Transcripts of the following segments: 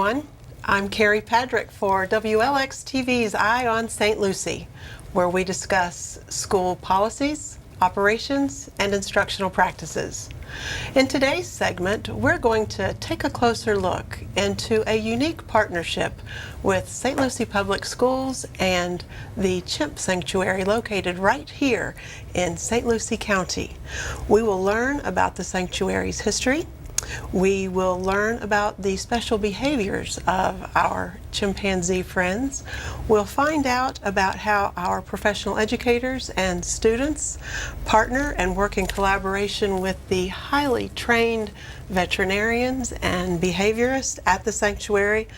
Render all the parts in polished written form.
everyone. I'm Carrie Padrick for WLX TV's Eye on St. Lucie, where we discuss school policies, operations, and instructional practices. In today's segment, we're going to take a closer look into a unique partnership with St. Lucie Public Schools and the Chimp Sanctuary located right here in St. Lucie County. We will learn about the sanctuary's history. We will learn about the special behaviors of our chimpanzee friends. We'll find out about how our professional educators and students partner and work in collaboration with the highly trained veterinarians and behaviorists at the sanctuary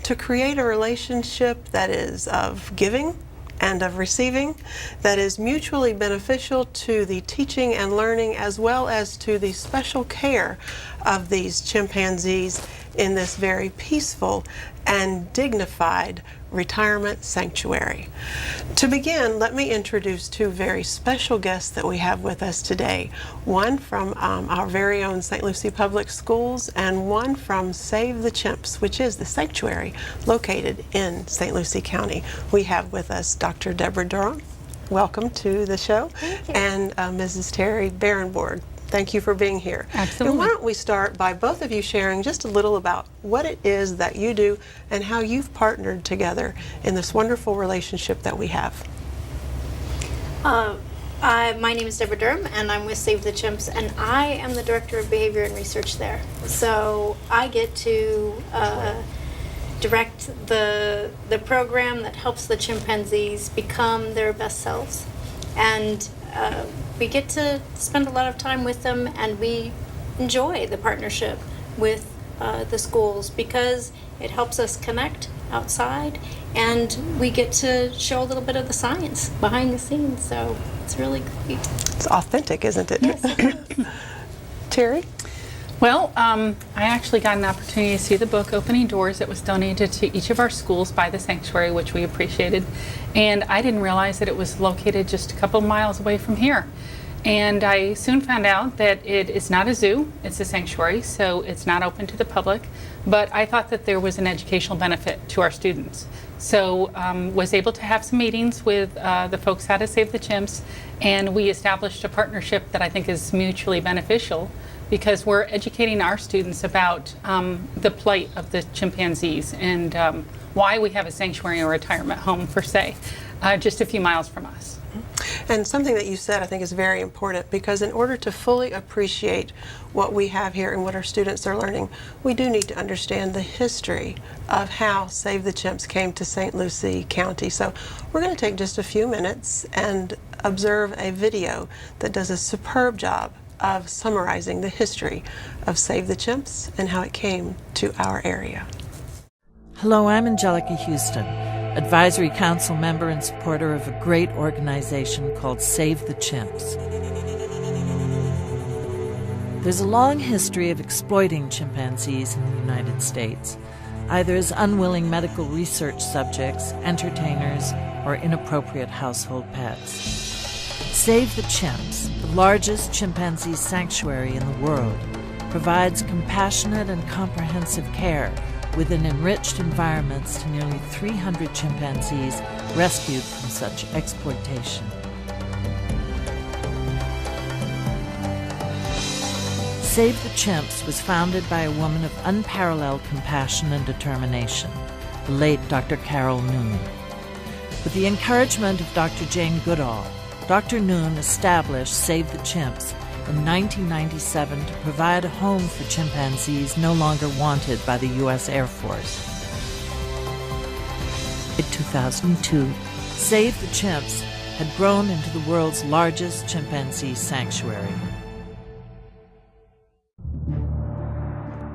to create a relationship that is of giving and of receiving, that is mutually beneficial to the teaching and learning as well as to the special care of these chimpanzees in this very peaceful and dignified retirement sanctuary. To begin, let me introduce two very special guests that we have with us today. One from our very own St. Lucie Public Schools and one from Save the Chimps, which is the sanctuary located in St. Lucie County. We have with us Dr. Deborah Durham. Welcome to the show. Thank you. And Mrs. Terry Barenboard. Thank you for being here. Absolutely. And why don't we start by both of you sharing just a little about what it is that you do and how you've partnered together in this wonderful relationship that we have. My name is Deborah Durham, and I'm with Save the Chimps, and I am the Director of Behavior and Research there. So I get to direct the program that helps the chimpanzees become their best selves. And we get to spend a lot of time with them, and we enjoy the partnership with the schools because it helps us connect outside, and we get to show a little bit of the science behind the scenes, so it's really great. It's authentic, isn't it? Yes. Terry? Well, I actually got an opportunity to see the book Opening Doors. It was donated to each of our schools by the sanctuary, which we appreciated. And I didn't realize that it was located just a couple miles away from here. And I soon found out that it is not a zoo, it's a sanctuary, so it's not open to the public. But I thought that there was an educational benefit to our students. So was able to have some meetings with the folks out of Save the Chimps, and we established a partnership that I think is mutually beneficial, because we're educating our students about the plight of the chimpanzees and why we have a sanctuary or retirement home, per se, just a few miles from us. And something that you said I think is very important, because in order to fully appreciate what we have here and what our students are learning, we do need to understand the history of how Save the Chimps came to St. Lucie County. So we're going to take just a few minutes and observe a video that does a superb job of summarizing the history of Save the Chimps and how it came to our area. Hello, I'm Angelica Houston, Advisory Council member and supporter of a great organization called Save the Chimps. There's a long history of exploiting chimpanzees in the United States, either as unwilling medical research subjects, entertainers, or inappropriate household pets. Save the Chimps, the largest chimpanzee sanctuary in the world, provides compassionate and comprehensive care within enriched environments to nearly 300 chimpanzees rescued from such exploitation. Save the Chimps was founded by a woman of unparalleled compassion and determination, the late Dr. Carol Noon. With the encouragement of Dr. Jane Goodall, Dr. Noon established Save the Chimps in 1997 to provide a home for chimpanzees no longer wanted by the U.S. Air Force. In 2002, Save the Chimps had grown into the world's largest chimpanzee sanctuary.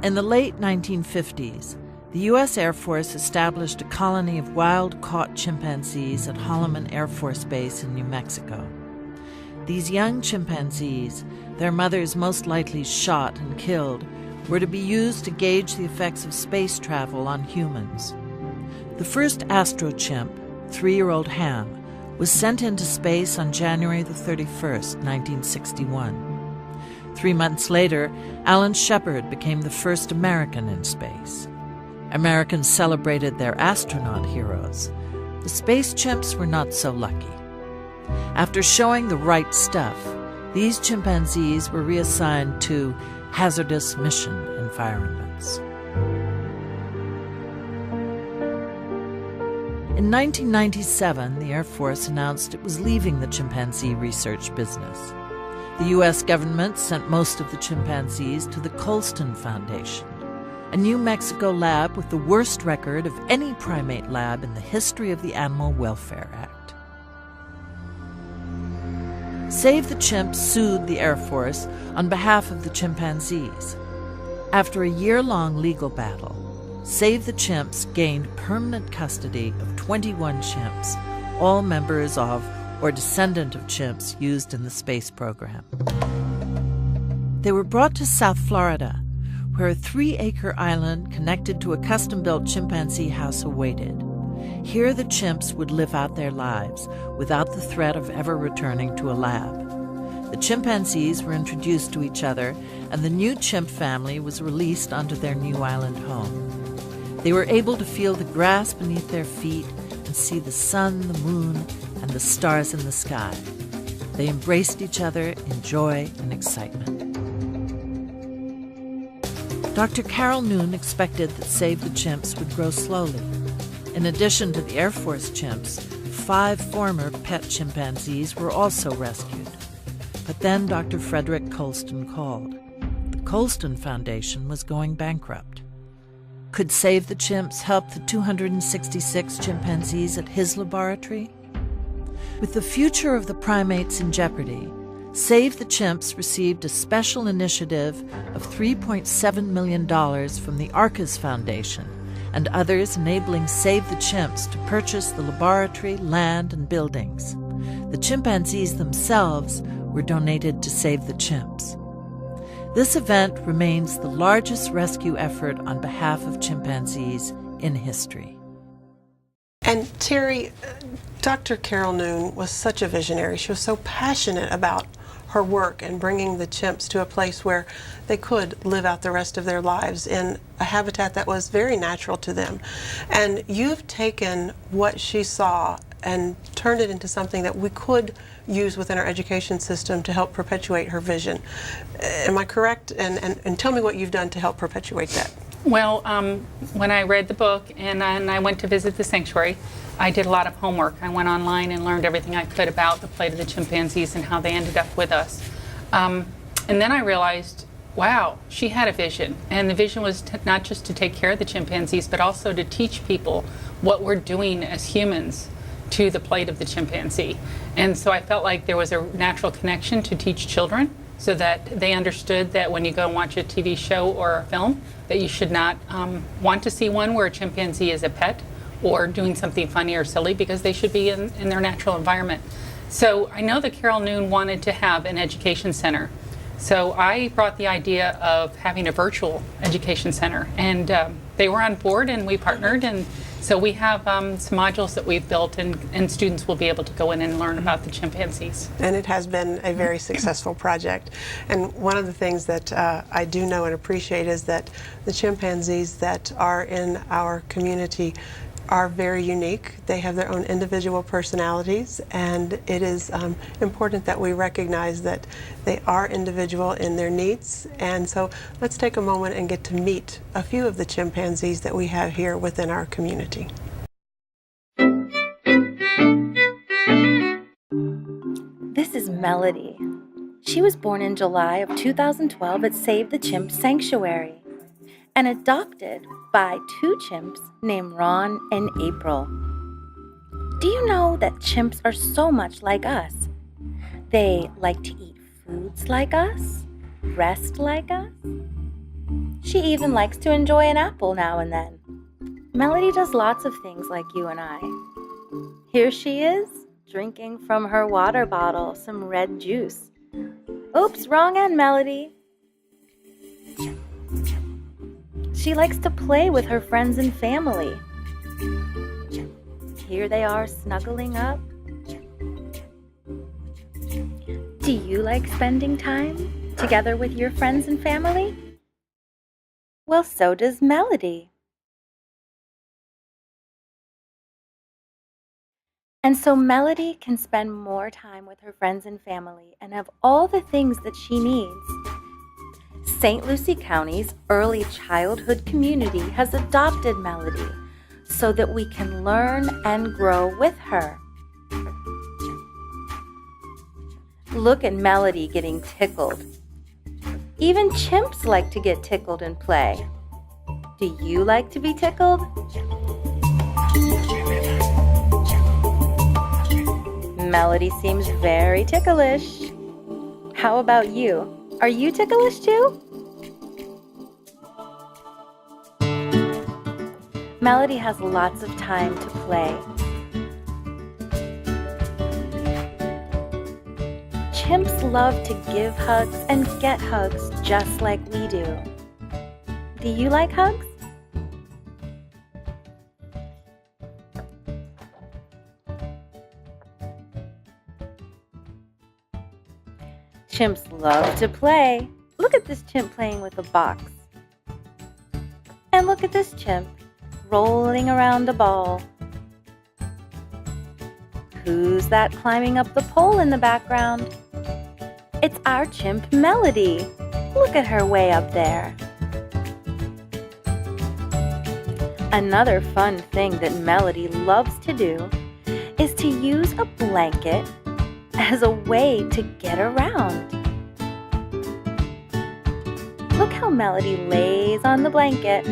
In the late 1950s, the U.S. Air Force established a colony of wild-caught chimpanzees at Holloman Air Force Base in New Mexico. These young chimpanzees, their mothers most likely shot and killed, were to be used to gauge the effects of space travel on humans. The first astrochimp, 3-year-old Ham, was sent into space on January the 31st, 1961. 3 months later, Alan Shepard became the first American in space. Americans celebrated their astronaut heroes. The space chimps were not so lucky. After showing the right stuff, these chimpanzees were reassigned to hazardous mission environments. In 1997, the Air Force announced it was leaving the chimpanzee research business. The U.S. government sent most of the chimpanzees to the Colston Foundation, a New Mexico lab with the worst record of any primate lab in the history of the Animal Welfare Act. Save the Chimps sued the Air Force on behalf of the chimpanzees. After a year-long legal battle, Save the Chimps gained permanent custody of 21 chimps, all members of or descendant of chimps used in the space program. They were brought to South Florida, where a 3-acre island connected to a custom-built chimpanzee house awaited. Here the chimps would live out their lives without the threat of ever returning to a lab. The chimpanzees were introduced to each other, and the new chimp family was released onto their new island home. They were able to feel the grass beneath their feet and see the sun, the moon, and the stars in the sky. They embraced each other in joy and excitement. Dr. Carol Noon expected that Save the Chimps would grow slowly. In addition to the Air Force chimps, 5 former pet chimpanzees were also rescued. But then Dr. Frederick Colston called. The Colston Foundation was going bankrupt. Could Save the Chimps help the 266 chimpanzees at his laboratory? With the future of the primates in jeopardy, Save the Chimps received a special initiative of $3.7 million from the Arcas Foundation and others, enabling Save the Chimps to purchase the laboratory, land, and buildings. The chimpanzees themselves were donated to Save the Chimps. This event remains the largest rescue effort on behalf of chimpanzees in history. And Terry, Dr. Carol Noon was such a visionary. She was so passionate about her work and bringing the chimps to a place where they could live out the rest of their lives in a habitat that was very natural to them. And you've taken what she saw and turned it into something that we could use within our education system to help perpetuate her vision. Am I correct? And tell me what you've done to help perpetuate that. Well, when I read the book and I went to visit the sanctuary, I did a lot of homework. I went online and learned everything I could about the plight of the chimpanzees and how they ended up with us. And then I realized, wow, she had a vision. And the vision was not just to take care of the chimpanzees, but also to teach people what we're doing as humans to the plight of the chimpanzee. And so I felt like there was a natural connection to teach children so that they understood that when you go and watch a TV show or a film, that you should not want to see one where a chimpanzee is a pet or doing something funny or silly, because they should be in their natural environment. So I know that Carol Noon wanted to have an education center. So I brought the idea of having a virtual education center, and they were on board and we partnered, and so we have some modules that we've built, and students will be able to go in and learn about the chimpanzees. And it has been a very successful project. And one of the things that I do know and appreciate is that the chimpanzees that are in our community are very unique. They have their own individual personalities, and it is important that we recognize that they are individual in their needs. And so let's take a moment and get to meet a few of the chimpanzees that we have here within our community. This is Melody. She was born in July of 2012 at Save the Chimp Sanctuary and adopted by 2 chimps named Ron and April. Do you know that chimps are so much like us? They like to eat foods like us, rest like us. She even likes to enjoy an apple now and then. Melody does lots of things like you and I. Here she is, drinking from her water bottle some red juice. Oops, wrong end, Melody. She likes to play with her friends and family. Here they are snuggling up. Do you like spending time together with your friends and family? Well, so does Melody. And so Melody can spend more time with her friends and family and have all the things that she needs. St. Lucie County's early childhood community has adopted Melody so that we can learn and grow with her. Look at Melody getting tickled. Even chimps like to get tickled and play. Do you like to be tickled? Melody seems very ticklish. How about you? Are you ticklish too? Melody has lots of time to play. Chimps love to give hugs and get hugs just like we do. Do you like hugs? Chimps love to play. Look at this chimp playing with a box. And look at this chimp rolling around a ball. Who's that climbing up the pole in the background? It's our chimp Melody. Look at her way up there. Another fun thing that Melody loves to do is to use a blanket as a way to get around. Look how Melody lays on the blanket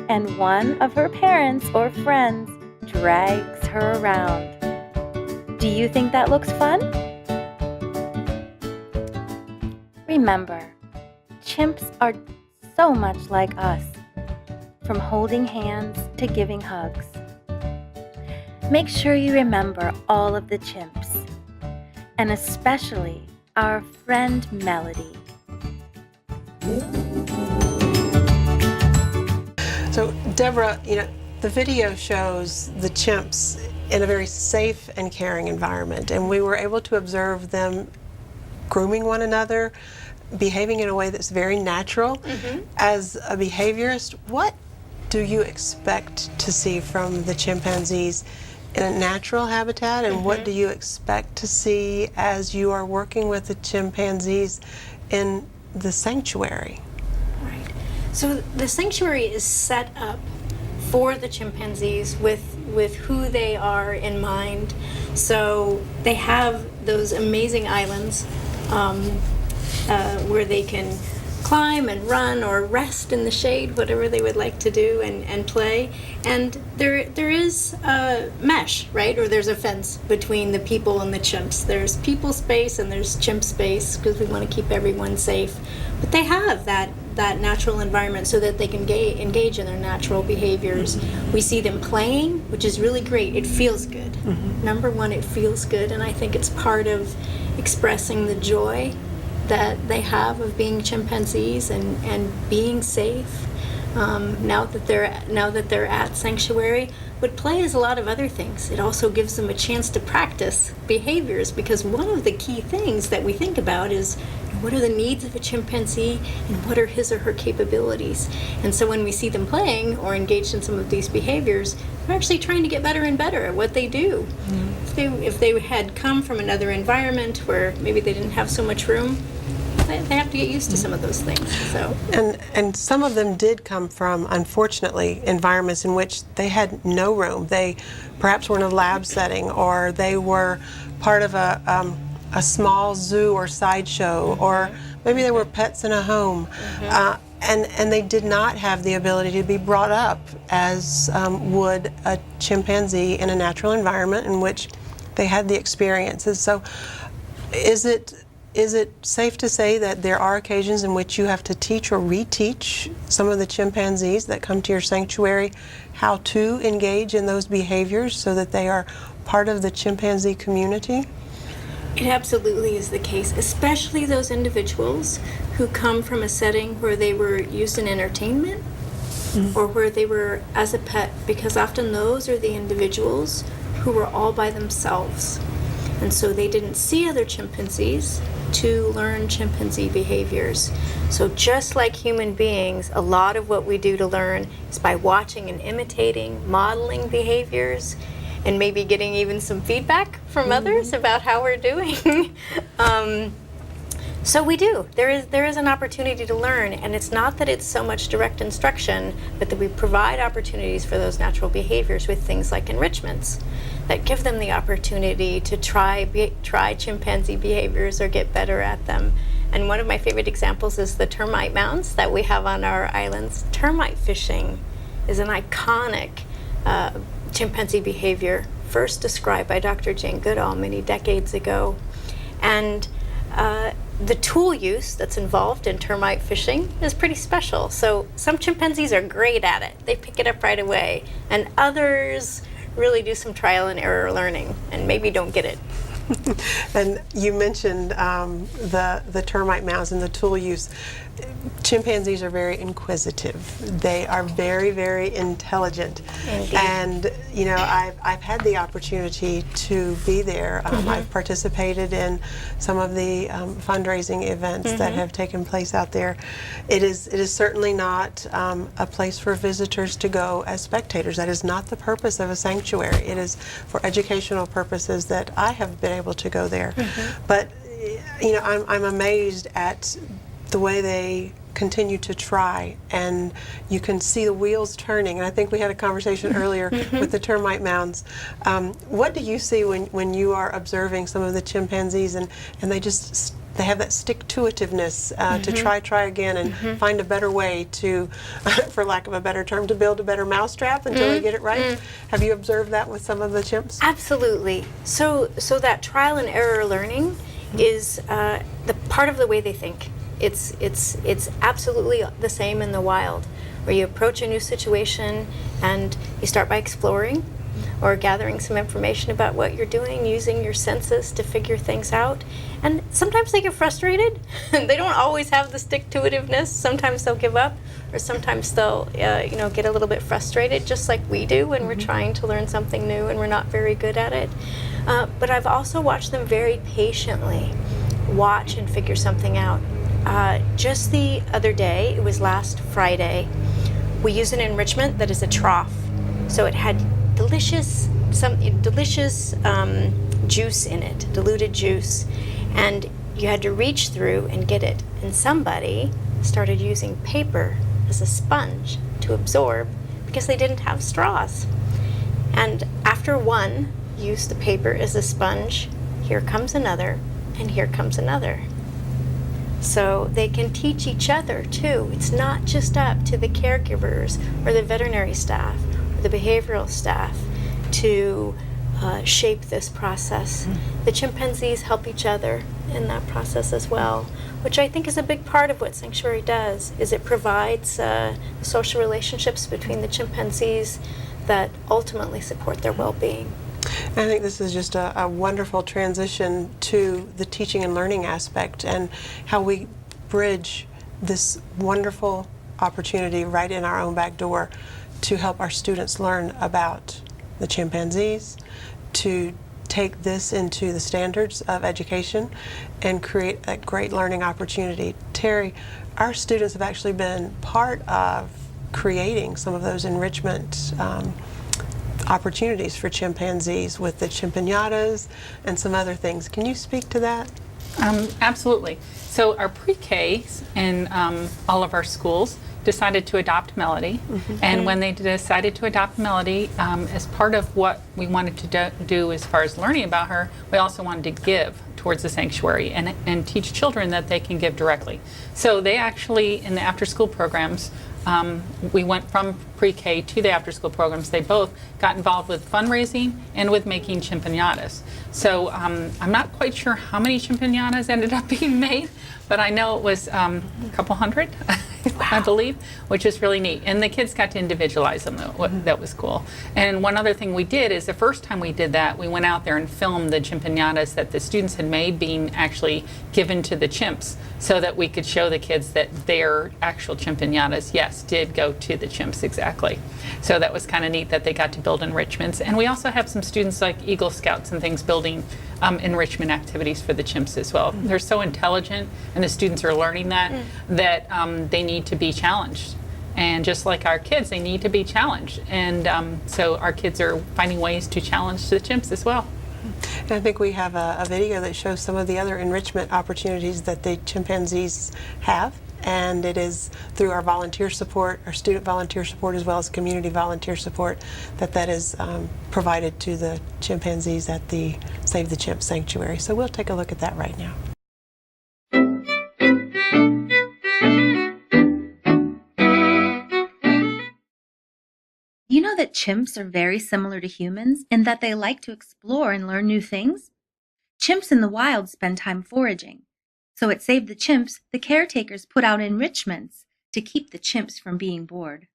and one of her parents or friends drags her around. Do you think that looks fun? Remember, chimps are so much like us, from holding hands to giving hugs. Make sure you remember all of the chimps, and especially our friend Melody. So, Deborah, the video shows the chimps in a very safe and caring environment, and we were able to observe them grooming one another, behaving in a way that's very natural. As a behaviorist, what do you expect to see from the chimpanzees in a natural habitat, and what do you expect to see as you are working with the chimpanzees in the sanctuary? Right. So the sanctuary is set up for the chimpanzees with who they are in mind. So they have those amazing islands where they can climb and run or rest in the shade, whatever they would like to do, and play. And there is a mesh, right? Or there's a fence between the people and the chimps. There's people space and there's chimp space because we want to keep everyone safe. But they have that natural environment so that they can engage in their natural behaviors. We see them playing, which is really great. It feels good. Number one, it feels good, and I think it's part of expressing the joy that they have of being chimpanzees and being safe. Now that they're at sanctuary, but play is a lot of other things. It also gives them a chance to practice behaviors, because one of the key things that we think about is what are the needs of a chimpanzee and what are his or her capabilities. And so when we see them playing or engaged in some of these behaviors, they're actually trying to get better and better at what they do. If they had come from another environment where maybe they didn't have so much room, they have to get used to some of those things. So And some of them did come from, unfortunately, environments in which they had no room. They perhaps were in a lab setting, or they were part of a small zoo or sideshow, or maybe they were pets in a home. And they did not have the ability to be brought up as would a chimpanzee in a natural environment in which they had the experiences. So is it safe to say that there are occasions in which you have to teach or reteach some of the chimpanzees that come to your sanctuary how to engage in those behaviors so that they are part of the chimpanzee community? it absolutely is the case, especially those individuals who come from a setting where they were used in entertainment or where they were as a pet, because often those are the individuals who were all by themselves. And so they didn't see other chimpanzees to learn chimpanzee behaviors. So just like human beings, a lot of what we do to learn is by watching and imitating, modeling behaviors. and maybe getting even some feedback from others about how we're doing. So we do. There is an opportunity to learn, and it's not that it's so much direct instruction, but that we provide opportunities for those natural behaviors with things like enrichments that give them the opportunity to try chimpanzee behaviors or get better at them. And one of my favorite examples is the termite mounds that we have on our islands. Termite fishing is an iconic chimpanzee behavior, first described by Dr. Jane Goodall many decades ago. And the tool use that's involved in termite fishing is pretty special. So some chimpanzees are great at it. They pick it up right away. And others really do some trial and error learning and maybe don't get it. And you mentioned the termite mounds and the tool use. Chimpanzees are very inquisitive. They are very, very intelligent. Indeed. And you know, I've had the opportunity to be there. I've participated in some of the fundraising events that have taken place out there. It is certainly not a place for visitors to go as spectators. That is not the purpose of a sanctuary. It is for educational purposes that I have been able to go there. But you know, I'm amazed at the way they continue to try, and you can see the wheels turning. And I think we had a conversation earlier with the termite mounds. What do you see when you are observing some of the chimpanzees and they have that stick-to-itiveness to try again and find a better way to, for lack of a better term, to build a better mousetrap until they get it right? Have you observed that with some of the chimps? Absolutely. So that trial and error learning is the part of the way they think. It's absolutely the same in the wild, where you approach a new situation and you start by exploring or gathering some information about what you're doing, using your senses to figure things out. And sometimes they get frustrated. They don't always have the stick-to-itiveness. Sometimes they'll give up, or sometimes they'll get a little bit frustrated, just like we do when we're trying to learn something new and we're not very good at it. But I've also watched them very patiently watch and figure something out. Just the other day, it was last Friday, we used an enrichment that is a trough. So it had delicious juice in it, diluted juice, and you had to reach through and get it. And somebody started using paper as a sponge to absorb because they didn't have straws. And after one used the paper as a sponge, here comes another, and here comes another. So they can teach each other too. It's not just up to the caregivers or the veterinary staff or the behavioral staff to shape this process. The chimpanzees help each other in that process as well, which I think is a big part of what Sanctuary does, is it provides social relationships between the chimpanzees that ultimately support their well-being. I think this is just a wonderful transition to the teaching and learning aspect and how we bridge this wonderful opportunity right in our own back door to help our students learn about the chimpanzees, to take this into the standards of education and create a great learning opportunity. Terry, our students have actually been part of creating some of those enrichment opportunities for chimpanzees with the chimpinatas and some other things. Can you speak to that? Absolutely. So our pre-Ks in all of our schools decided to adopt Melody, and when they decided to adopt Melody, as part of what we wanted to do as far as learning about her, we also wanted to give towards the sanctuary and teach children that they can give directly. So they actually, in the after-school programs, we went from pre-K to the after-school programs. They both got involved with fundraising and with making chimpinatas. So I'm not quite sure how many chimpinatas ended up being made, but I know it was a couple hundred, I believe, which is really neat. And the kids got to individualize them. That was cool. And one other thing we did is the first time we did that, we went out there and filmed the chimpinatas that the students had made being actually given to the chimps, so that we could show the kids that their actual chimpinatas, yes, did go to the chimps exactly. So that was kind of neat that they got to build enrichments. And we also have some students like Eagle Scouts and things building enrichment activities for the chimps as well. They're so intelligent, and the students are learning that they need to be challenged. And just like our kids, they need to be challenged. And so our kids are finding ways to challenge the chimps as well. And I think we have a video that shows some of the other enrichment opportunities that the chimpanzees have. And it is through our volunteer support, our student volunteer support, as well as community volunteer support, that is provided to the chimpanzees at the Save the Chimp Sanctuary. So we'll take a look at that right now. You know that chimps are very similar to humans in that they like to explore and learn new things? Chimps in the wild spend time foraging. So at Save the Chimps, the caretakers put out enrichments to keep the chimps from being bored.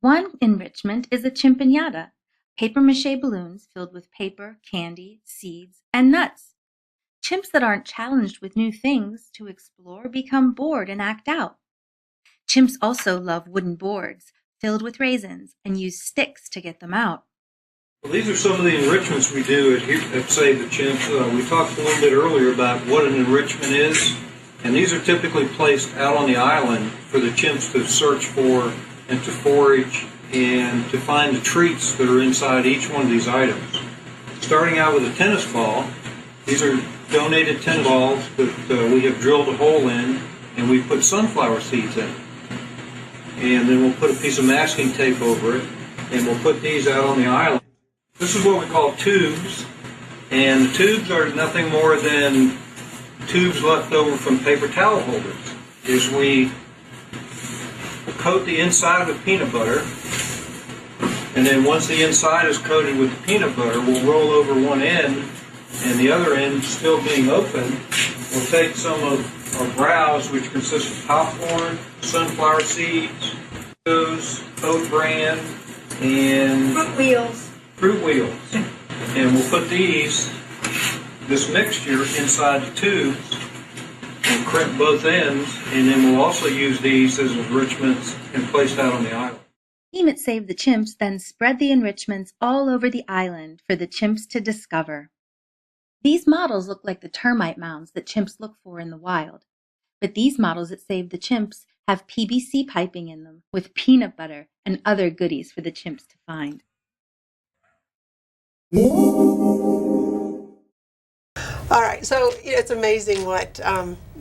One enrichment is a chimpanzee, papier-mâché balloons filled with paper, candy, seeds, and nuts. Chimps that aren't challenged with new things to explore become bored and act out. Chimps also love wooden boards filled with raisins and use sticks to get them out. Well, these are some of the enrichments we do at Save the Chimps. We talked a little bit earlier about what an enrichment is, and these are typically placed out on the island for the chimps to search for and to forage and to find the treats that are inside each one of these items. Starting out with a tennis ball, these are donated tennis balls that we have drilled a hole in, and we put sunflower seeds in. And then we'll put a piece of masking tape over it, and we'll put these out on the island. This is what we call tubes, and the tubes are nothing more than tubes left over from paper towel holders. Is we coat the inside with peanut butter, and then once the inside is coated with the peanut butter, we'll roll over one end, and the other end still being open, we'll take some of our browse, which consists of popcorn, sunflower seeds, oat bran, and fruit wheels. And we'll put this mixture inside the tubes and crimp both ends, and then we'll also use these as enrichments and placed out on the island. The team at Save the Chimps then spread the enrichments all over the island for the chimps to discover. These models look like the termite mounds that chimps look for in the wild, but these models at Save the Chimps have PVC piping in them with peanut butter and other goodies for the chimps to find. All right, so it's amazing what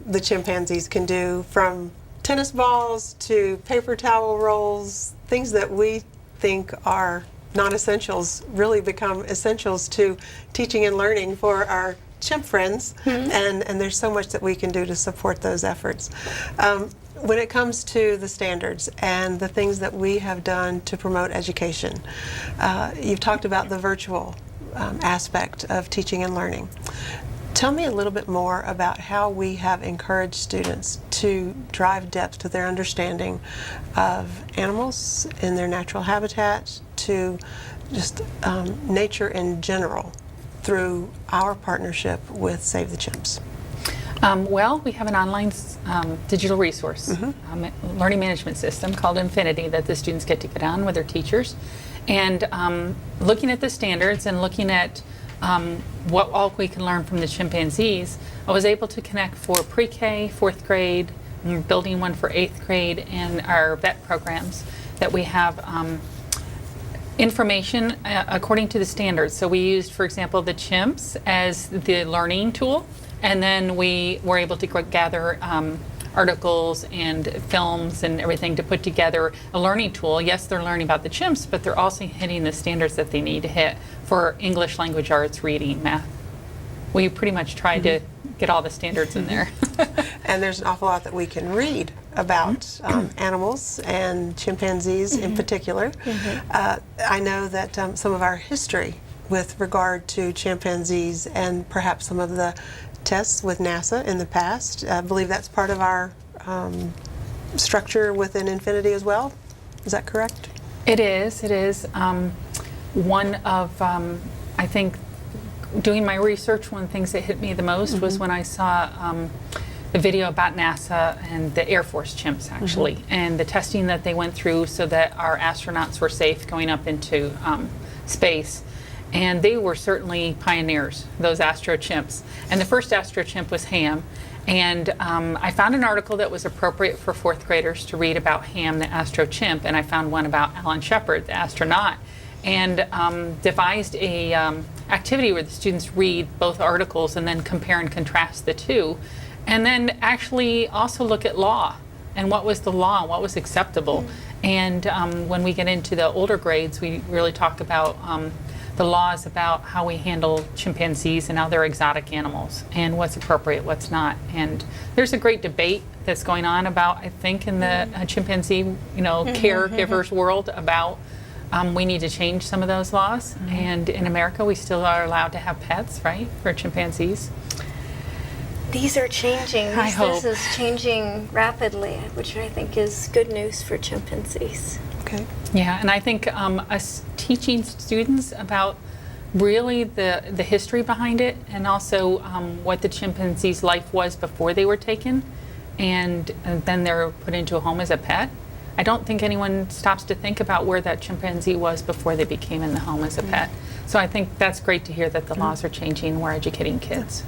the chimpanzees can do, from tennis balls to paper towel rolls. Things that we think are non-essentials really become essentials to teaching and learning for our chimp friends, and there's so much that we can do to support those efforts. When it comes to the standards and the things that we have done to promote education, you've talked about the virtual aspect of teaching and learning. Tell me a little bit more about how we have encouraged students to drive depth to their understanding of animals in their natural habitat, to just nature in general, through our partnership with Save the Chimps. Well, we have an online digital resource, learning management system called Infinity that the students get to get on with their teachers. And looking at the standards and looking at what all we can learn from the chimpanzees, I was able to connect for pre-K, 4th grade, and we're building one for 8th grade, and our vet programs that we have information according to the standards. So we used, for example, the chimps as the learning tool, and then we were able to gather articles and films and everything to put together a learning tool. Yes, they're learning about the chimps, but they're also hitting the standards that they need to hit for English, language arts, reading, math. We pretty much tried to get all the standards in there. And there's an awful lot that we can read about animals and chimpanzees in particular. I know that some of our history with regard to chimpanzees and perhaps some of the tests with NASA in the past, I believe that's part of our structure within Infinity as well. Is that correct? It is. It is. One of, I think, doing my research, one of the things that hit me the most was when I saw the video about NASA and the Air Force chimps, actually, and the testing that they went through so that our astronauts were safe going up into space. And they were certainly pioneers, those astro chimps. And the first astro chimp was Ham. And I found an article that was appropriate for fourth graders to read about Ham, the astro chimp, and I found one about Alan Shepard, the astronaut, and devised a activity where the students read both articles and then compare and contrast the two, and then actually also look at law and what was the law and what was acceptable. And when we get into the older grades, we really talk about the laws about how we handle chimpanzees and how they're exotic animals and what's appropriate, what's not. And there's a great debate that's going on about, I think, in the chimpanzee, caregivers world about we need to change some of those laws. And in America, we still are allowed to have pets, right, for chimpanzees. These are changing. I hope. This is changing rapidly, which I think is good news for chimpanzees. Okay. Yeah, and I think us teaching students about really the history behind it, and also what the chimpanzee's life was before they were taken, and then they're put into a home as a pet. I don't think anyone stops to think about where that chimpanzee was before they became in the home as a pet. So I think that's great to hear that the laws are changing and we're educating kids.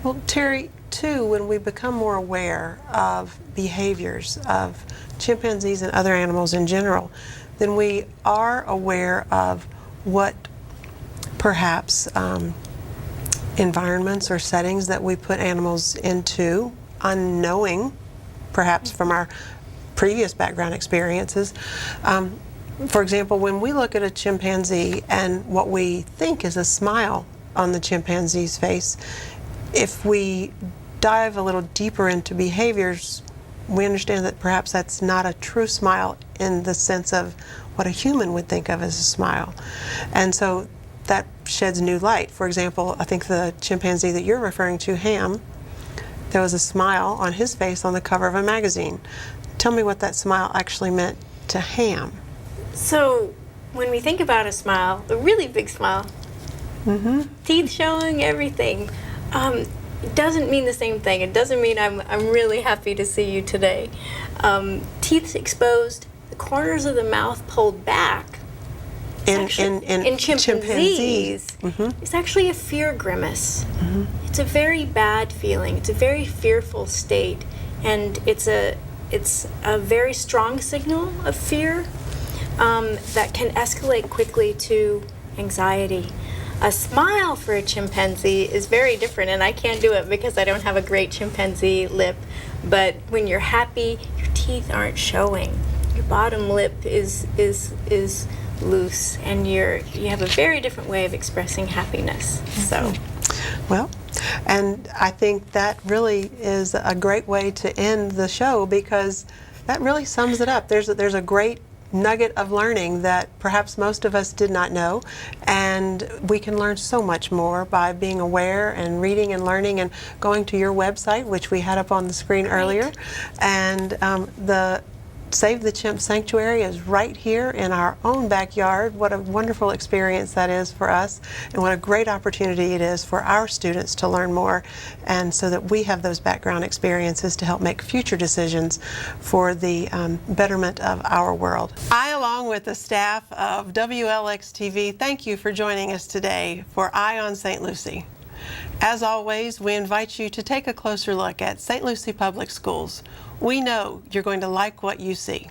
Well, Terry, too, when we become more aware of behaviors of chimpanzees and other animals in general, then we are aware of what perhaps environments or settings that we put animals into, unknowing, perhaps from our previous background experiences. For example, when we look at a chimpanzee and what we think is a smile on the chimpanzee's face, if we dive a little deeper into behaviors, we understand that perhaps that's not a true smile in the sense of what a human would think of as a smile. And so that sheds new light. For example, I think the chimpanzee that you're referring to, Ham, there was a smile on his face on the cover of a magazine. Tell me what that smile actually meant to Ham. So when we think about a smile, a really big smile, teeth showing, everything, it doesn't mean the same thing. It doesn't mean I'm really happy to see you today. Teeth exposed, the corners of the mouth pulled back. In chimpanzees, it's actually a fear grimace. It's a very bad feeling. It's a very fearful state, and it's a very strong signal of fear that can escalate quickly to anxiety. A smile for a chimpanzee is very different, and I can't do it because I don't have a great chimpanzee lip. But when you're happy, your teeth aren't showing. Your bottom lip is loose, and you have a very different way of expressing happiness. So, well, and I think that really is a great way to end the show, because that really sums it up. There's a great nugget of learning that perhaps most of us did not know, and we can learn so much more by being aware and reading and learning and going to your website, which we had up on the screen earlier. And the Save the Chimp Sanctuary is right here in our own backyard. What a wonderful experience that is for us, and what a great opportunity it is for our students to learn more, and so that we have those background experiences to help make future decisions for the betterment of our world. I, along with the staff of WLX-TV, thank you for joining us today for Eye on St. Lucie. As always, we invite you to take a closer look at St. Lucie Public Schools. We know you're going to like what you see.